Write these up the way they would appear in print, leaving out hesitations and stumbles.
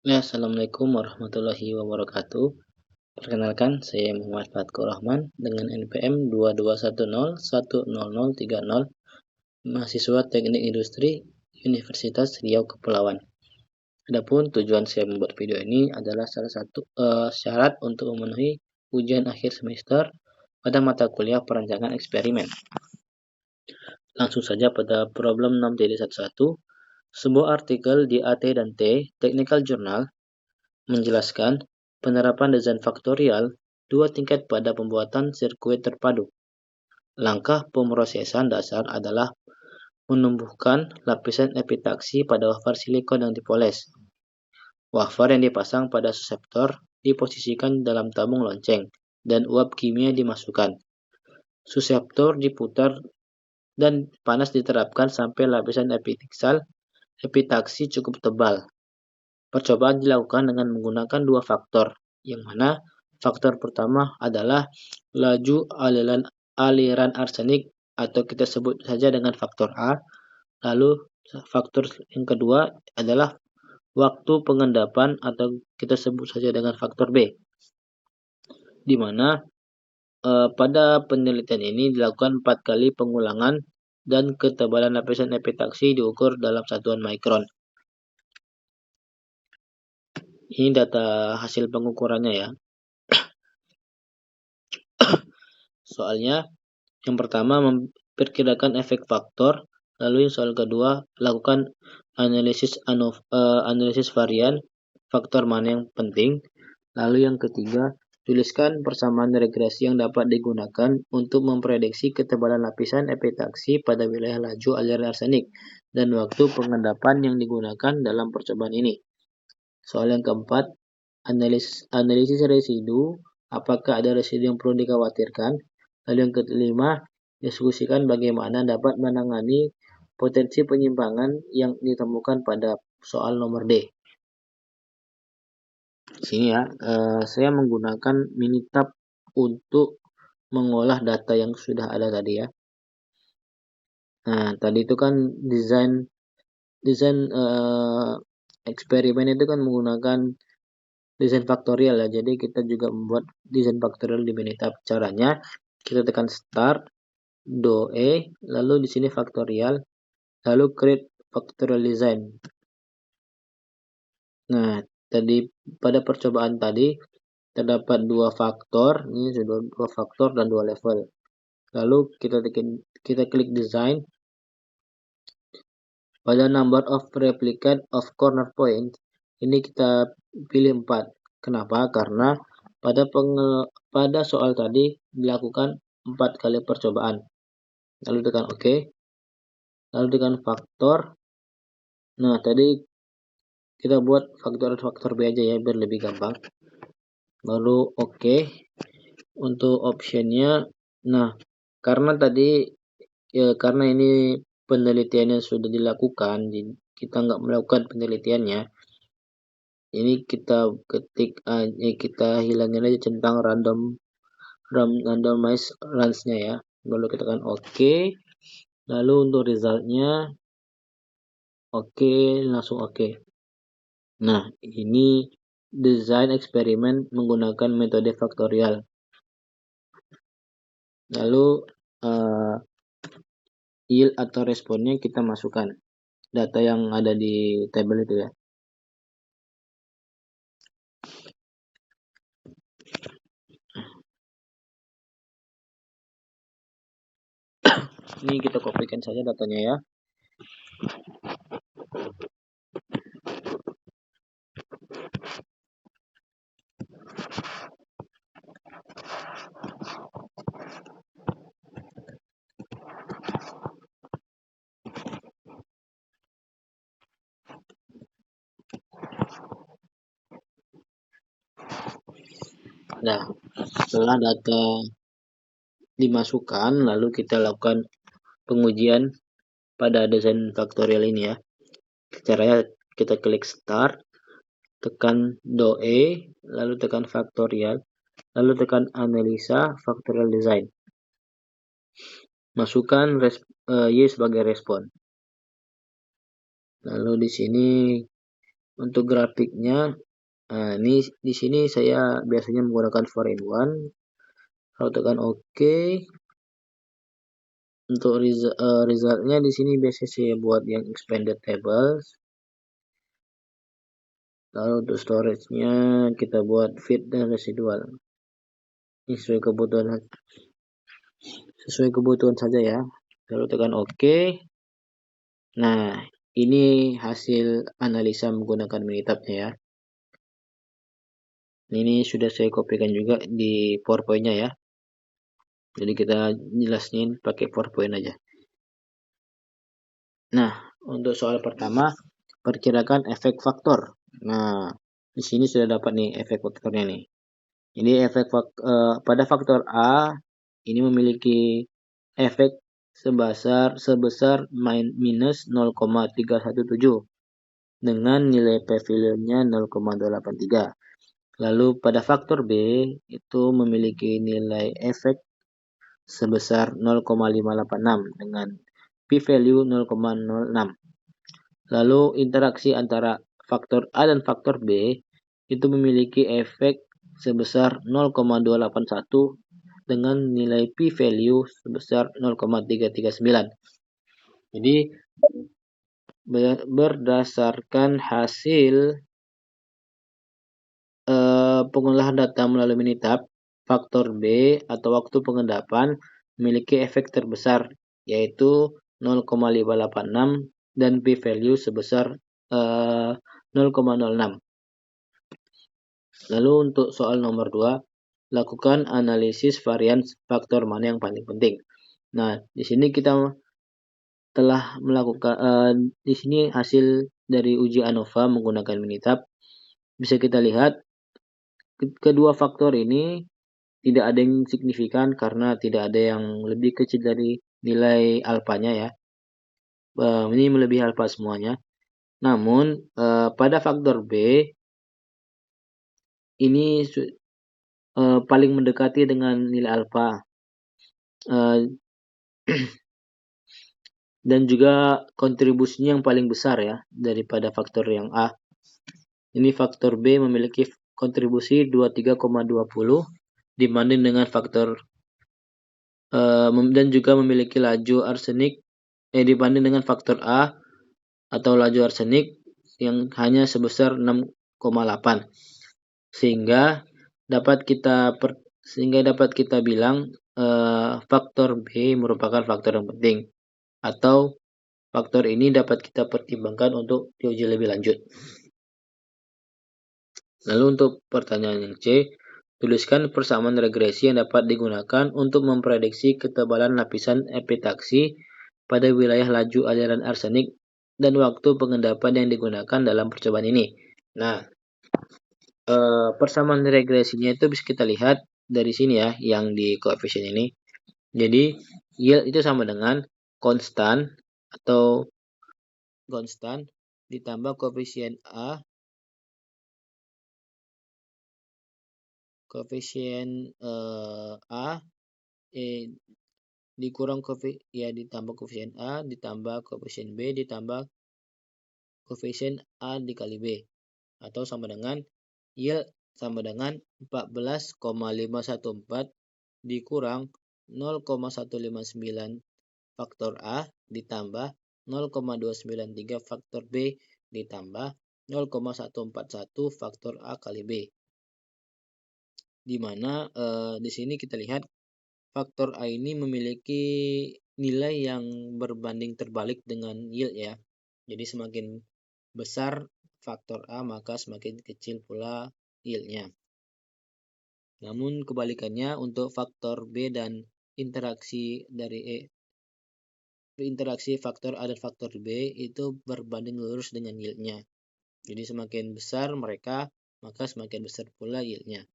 Ya, Assalamualaikum warahmatullahi wabarakatuh. Perkenalkan, saya Muhammad Fatkur Rahman dengan NPM 2210100030, mahasiswa Teknik Industri Universitas Riau Kepulauan. Adapun tujuan saya membuat video ini adalah salah satu syarat untuk memenuhi ujian akhir semester pada mata kuliah perancangan eksperimen. Langsung saja pada problem 6.11. Sebuah artikel di AT dan T Technical Journal menjelaskan penerapan desain faktorial dua tingkat pada pembuatan sirkuit terpadu. Langkah pemrosesan dasar adalah menumbuhkan lapisan epitaksi pada wafer silikon yang dipoles. Wafer yang dipasang pada suseptor diposisikan dalam tabung lonceng dan uap kimia dimasukkan. Suseptor diputar dan panas diterapkan sampai lapisan epitaksi cukup tebal. Percobaan dilakukan dengan menggunakan dua faktor, yang mana faktor pertama adalah laju aliran arsenik atau kita sebut saja dengan faktor A. Lalu faktor yang kedua adalah waktu pengendapan atau kita sebut saja dengan faktor B. Di mana pada penelitian ini dilakukan 4 kali pengulangan dan ketebalan lapisan epitaksi diukur dalam satuan mikron. Ini data hasil pengukurannya ya. Soalnya yang pertama memperkirakan efek faktor, lalu yang soal kedua lakukan analisis varian faktor mana yang penting, lalu yang ketiga tuliskan persamaan regresi yang dapat digunakan untuk memprediksi ketebalan lapisan epitaksi pada wilayah laju aliran arsenik dan waktu pengendapan yang digunakan dalam percobaan ini. Soal yang keempat, analisis residu, apakah ada residu yang perlu dikhawatirkan. Lalu yang kelima, diskusikan bagaimana dapat menangani potensi penyimpangan yang ditemukan pada soal nomor D. Sini ya, saya menggunakan Minitab untuk mengolah data yang sudah ada tadi ya. Nah, tadi itu kan desain eksperimen itu kan menggunakan desain faktorial ya. Jadi kita juga membuat desain faktorial di Minitab. Caranya kita tekan start, doe, lalu di sini faktorial, lalu create factorial design. Nah, tadi pada percobaan tadi terdapat dua faktor, ini sudah dua faktor dan dua level. Lalu kita klik design. Pada number of replicate of corner point, ini kita pilih 4. Kenapa? Karena pada soal tadi dilakukan 4 kali percobaan. Lalu tekan OK. Lalu tekan faktor. Nah, tadi kita buat faktor B aja ya biar lebih gampang. Lalu OK. Untuk optionnya, nah karena tadi karena ini penelitiannya sudah dilakukan, kita nggak melakukan penelitiannya. Ini kita ketik kita hilangin aja centang randomize runs-nya ya. Lalu kita tekan OK. Lalu untuk resultnya OK, langsung OK. Nah, ini desain eksperimen menggunakan metode faktorial. Lalu yield atau responnya kita masukkan data yang ada di tabel itu ya. Ini kita kopikan saja datanya ya. Nah, setelah data dimasukkan, lalu kita lakukan pengujian pada desain faktorial ini ya. Caranya kita klik start, tekan doe, lalu tekan faktorial, lalu tekan analisa faktorial design. Masukkan Y sebagai respon. Lalu di sini Untuk grafiknya, ini di sini saya biasanya menggunakan 4-in-1. Kalau tekan OK, untuk resultnya di sini biasanya saya buat yang expanded tables. Lalu untuk storage-nya kita buat fit dan residual. Ini sesuai kebutuhan saja ya. Lalu tekan OK. Nah, ini hasil analisa menggunakan Minitab ya. Ini sudah saya kopikan juga di PowerPoint-nya ya. Jadi kita jelasin pakai PowerPoint aja. Nah, untuk soal pertama, perkirakan efek faktor. Nah, di sini sudah dapat nih efek faktornya nih. Jadi pada faktor A ini memiliki efek sebesar minus 0,317 dengan nilai P-value-nya 0,283. Lalu pada faktor B itu memiliki nilai efek sebesar 0,586 dengan P-value 0,06. Lalu interaksi antara faktor A dan faktor B itu memiliki efek sebesar 0,281 dengan nilai P-value sebesar 0,339. Jadi berdasarkan hasil pengolahan data melalui Minitab, faktor B atau waktu pengendapan memiliki efek terbesar, yaitu 0,586 dan P-value sebesar 0,06. Lalu untuk soal nomor 2, lakukan analisis varian faktor mana yang paling penting. Nah, di sini kita telah melakukan di sini hasil dari uji ANOVA menggunakan Minitab. Bisa kita lihat kedua faktor ini tidak ada yang signifikan karena tidak ada yang lebih kecil dari nilai alfanya ya. Ini melebihi alfa semuanya. Namun pada faktor B ini paling mendekati dengan nilai alfa. Dan juga kontribusinya yang paling besar ya daripada faktor yang A. Ini faktor B memiliki kontribusi 23,20 dibanding dengan faktor dan juga memiliki laju arsenik dibanding dengan faktor A atau laju arsenik yang hanya sebesar 6,8. Sehingga dapat kita bilang faktor B merupakan faktor yang penting, atau faktor ini dapat kita pertimbangkan untuk diuji lebih lanjut. Lalu untuk pertanyaan yang C, tuliskan persamaan regresi yang dapat digunakan untuk memprediksi ketebalan lapisan epitaksi pada wilayah laju aliran arsenik dan waktu pengendapan yang digunakan dalam percobaan ini. Nah, persamaan regresinya itu bisa kita lihat dari sini ya, yang di koefisien ini. Jadi yield itu sama dengan konstan ditambah koefisien A dikurang ditambah koefisien A ditambah koefisien B ditambah koefisien A dikali B, atau sama dengan yield sama dengan 14,514 dikurang 0,159 faktor A ditambah 0,293 faktor B ditambah 0,141 faktor A kali B. Di mana di sini kita lihat faktor A ini memiliki nilai yang berbanding terbalik dengan yield ya. Jadi semakin besar faktor A maka semakin kecil pula yieldnya. Namun kebalikannya untuk faktor B dan interaksi faktor A dan faktor B itu berbanding lurus dengan yieldnya. Jadi semakin besar mereka maka semakin besar pula yieldnya.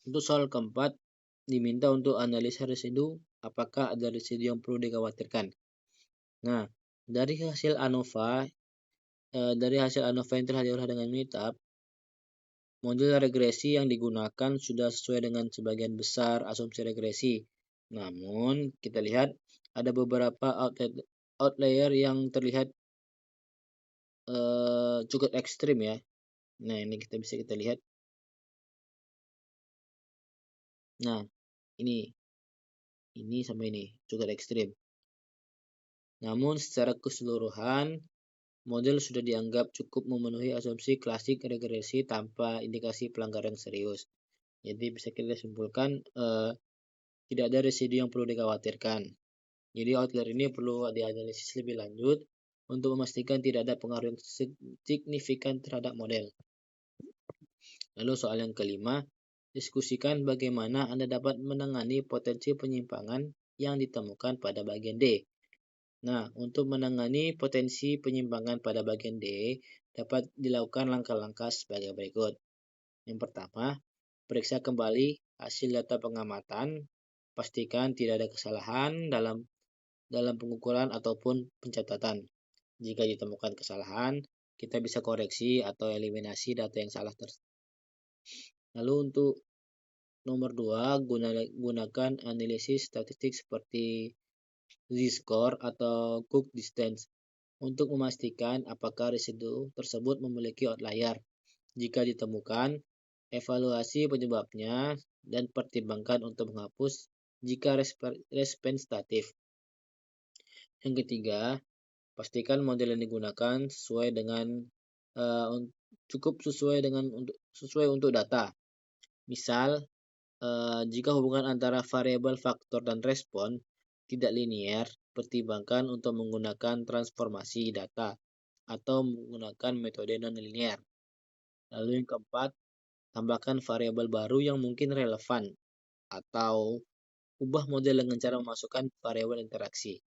Untuk soal keempat, diminta untuk analisa residu, apakah ada residu yang perlu dikhawatirkan. Nah, dari hasil ANOVA yang telah diolah dengan Minitab, modul regresi yang digunakan sudah sesuai dengan sebagian besar asumsi regresi. Namun, kita lihat ada beberapa outlier yang terlihat cukup ekstrim ya. Nah, ini bisa kita lihat. Nah, ini sampai ini cukup ekstrim. Namun secara keseluruhan model sudah dianggap cukup memenuhi asumsi klasik regresi tanpa indikasi pelanggaran serius. Jadi bisa kita simpulkan tidak ada residu yang perlu dikhawatirkan. Jadi outlier ini perlu dianalisis lebih lanjut untuk memastikan tidak ada pengaruh yang signifikan terhadap model. Lalu soal yang kelima, diskusikan bagaimana Anda dapat menangani potensi penyimpangan yang ditemukan pada bagian D. Nah, untuk menangani potensi penyimpangan pada bagian D, dapat dilakukan langkah-langkah sebagai berikut. Yang pertama, periksa kembali hasil data pengamatan, pastikan tidak ada kesalahan dalam pengukuran ataupun pencatatan. Jika ditemukan kesalahan, kita bisa koreksi atau eliminasi data yang salah tersebut. Lalu untuk nomor 2, gunakan analisis statistik seperti z-score atau Cook distance untuk memastikan apakah residu tersebut memiliki outlier. Jika ditemukan, evaluasi penyebabnya dan pertimbangkan untuk menghapus jika representatif. Yang ketiga, pastikan model yang digunakan cukup sesuai untuk data. Misal, jika hubungan antara variabel faktor dan respon tidak linear, pertimbangkan untuk menggunakan transformasi data atau menggunakan metode non-linear. Lalu yang keempat, tambahkan variabel baru yang mungkin relevan atau ubah model dengan cara memasukkan variabel interaksi.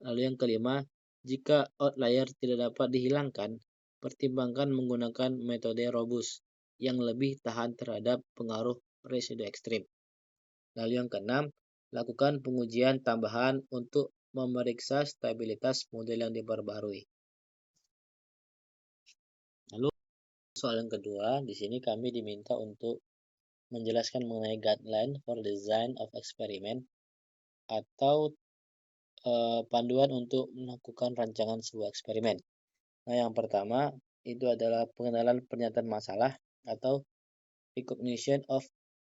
Lalu yang kelima, jika outlier tidak dapat dihilangkan, pertimbangkan menggunakan metode robust yang lebih tahan terhadap pengaruh residu ekstrim. Lalu yang keenam, lakukan pengujian tambahan untuk memeriksa stabilitas model yang diperbarui. Lalu soal yang kedua, di sini kami diminta untuk menjelaskan mengenai guideline for design of experiment atau panduan untuk melakukan rancangan sebuah eksperimen. Nah, yang pertama itu adalah pengenalan pernyataan masalah atau recognition of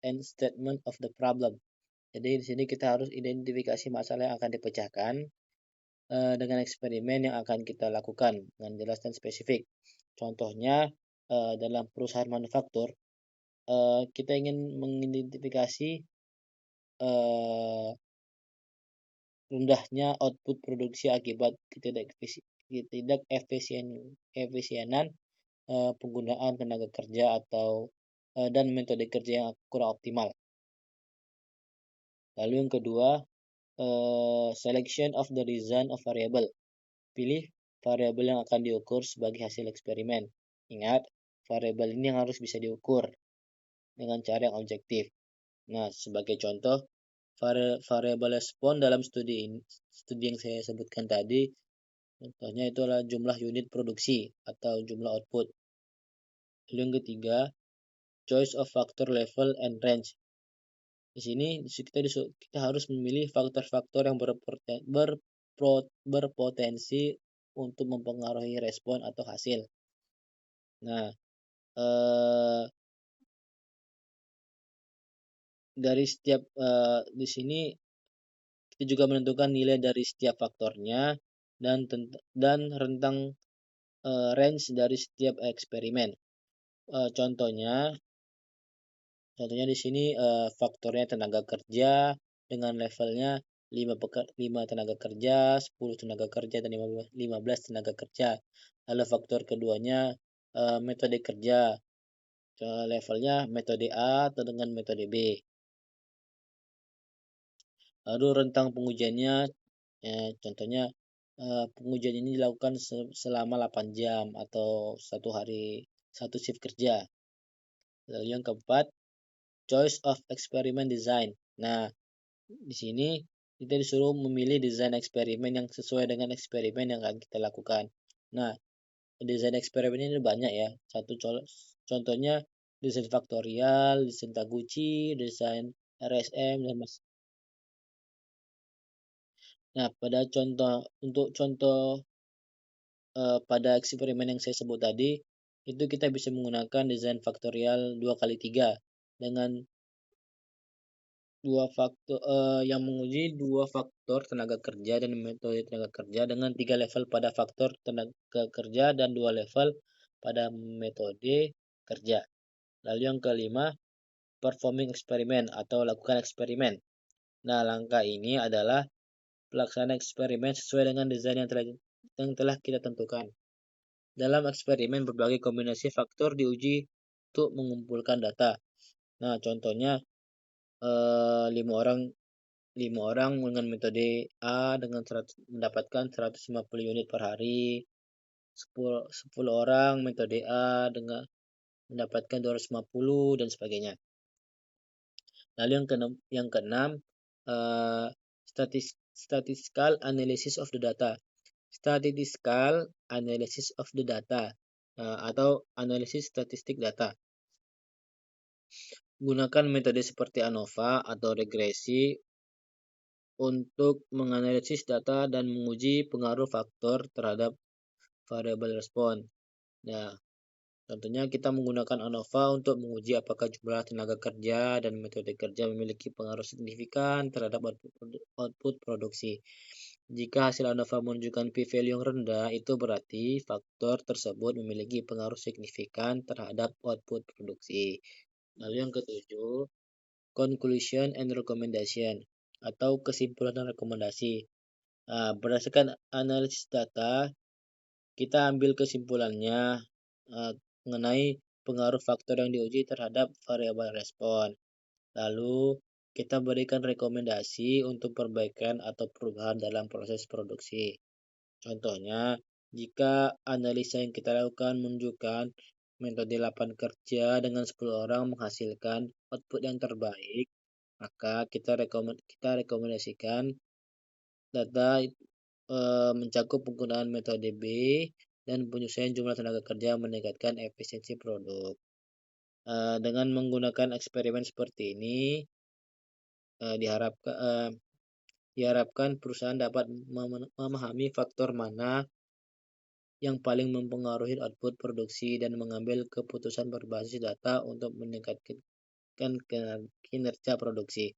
and statement of the problem. Jadi di sini kita harus identifikasi masalah yang akan dipecahkan dengan eksperimen yang akan kita lakukan dengan jelas dan spesifik. Contohnya dalam perusahaan manufaktur kita ingin mengidentifikasi rendahnya output produksi akibat ketidakefisienan penggunaan tenaga kerja atau dan metode kerja yang kurang optimal. Lalu yang kedua, selection of the design of variable. Pilih variabel yang akan diukur sebagai hasil eksperimen. Ingat, variabel ini yang harus bisa diukur dengan cara yang objektif. Nah, sebagai contoh, variabel respon dalam studi yang saya sebutkan tadi, contohnya itu adalah jumlah unit produksi atau jumlah output. Lalu yang ketiga, choice of factor level and range. Di sini kita harus memilih faktor-faktor yang berpotensi untuk mempengaruhi respon atau hasil. Nah, dari setiap di sini kita juga menentukan nilai dari setiap faktornya dan rentang range dari setiap eksperimen. Contohnya di sini faktornya tenaga kerja dengan levelnya 5 tenaga kerja, 10 tenaga kerja, dan 15 tenaga kerja. Lalu faktor keduanya metode kerja, levelnya metode A atau dengan metode B. Lalu rentang pengujiannya, contohnya pengujian ini dilakukan selama 8 jam atau 1 hari, 1 shift kerja. Lalu yang keempat, choice of experiment design. Nah, di sini kita disuruh memilih desain eksperimen yang sesuai dengan eksperimen yang akan kita lakukan. Nah, desain eksperimen ini banyak ya. Contohnya desain faktorial, desain Taguchi, desain RSM, dan Nah, untuk contoh pada eksperimen yang saya sebut tadi, itu kita bisa menggunakan desain faktorial 2 kali 3 dengan yang menguji dua faktor tenaga kerja dan metode tenaga kerja dengan 3 level pada faktor tenaga kerja dan 2 level pada metode kerja. Lalu yang kelima, performing eksperimen atau lakukan eksperimen. Nah, langkah ini adalah pelaksanaan eksperimen sesuai dengan desain yang telah kita tentukan. Dalam eksperimen, berbagai kombinasi faktor diuji untuk mengumpulkan data. Nah, contohnya 5 orang dengan metode A mendapatkan 150 unit per hari, 10 orang metode A dengan mendapatkan 250 dan sebagainya. Lalu yang keenam, uh, statistical analysis of the data. Statistical analysis of the data atau analisis statistik data. Gunakan metode seperti ANOVA atau regresi untuk menganalisis data dan menguji pengaruh faktor terhadap variabel respon. Nah, contohnya kita menggunakan ANOVA untuk menguji apakah jumlah tenaga kerja dan metode kerja memiliki pengaruh signifikan terhadap output produksi. Jika hasil ANOVA menunjukkan p-value yang rendah, itu berarti faktor tersebut memiliki pengaruh signifikan terhadap output produksi. Lalu yang ketujuh, conclusion and recommendation atau kesimpulan dan rekomendasi. Nah, berdasarkan analisis data, kita ambil kesimpulannya mengenai pengaruh faktor yang diuji terhadap variabel respon. Lalu, kita berikan rekomendasi untuk perbaikan atau perubahan dalam proses produksi. Contohnya, jika analisa yang kita lakukan menunjukkan metode 8 kerja dengan 10 orang menghasilkan output yang terbaik, maka kita rekomendasikan data mencakup penggunaan metode B dan penyesuaian jumlah tenaga kerja meningkatkan efisiensi produk. Dengan menggunakan eksperimen seperti ini, diharapkan perusahaan dapat memahami faktor mana yang paling mempengaruhi output produksi dan mengambil keputusan berbasis data untuk meningkatkan kinerja produksi.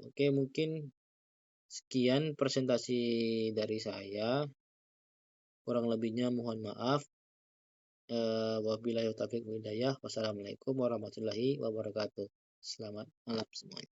Oke, mungkin sekian presentasi dari saya. Kurang lebihnya mohon maaf. Wabillahi taufiq wal hidayah. Wassalamualaikum warahmatullahi wabarakatuh. Selamat malam semuanya.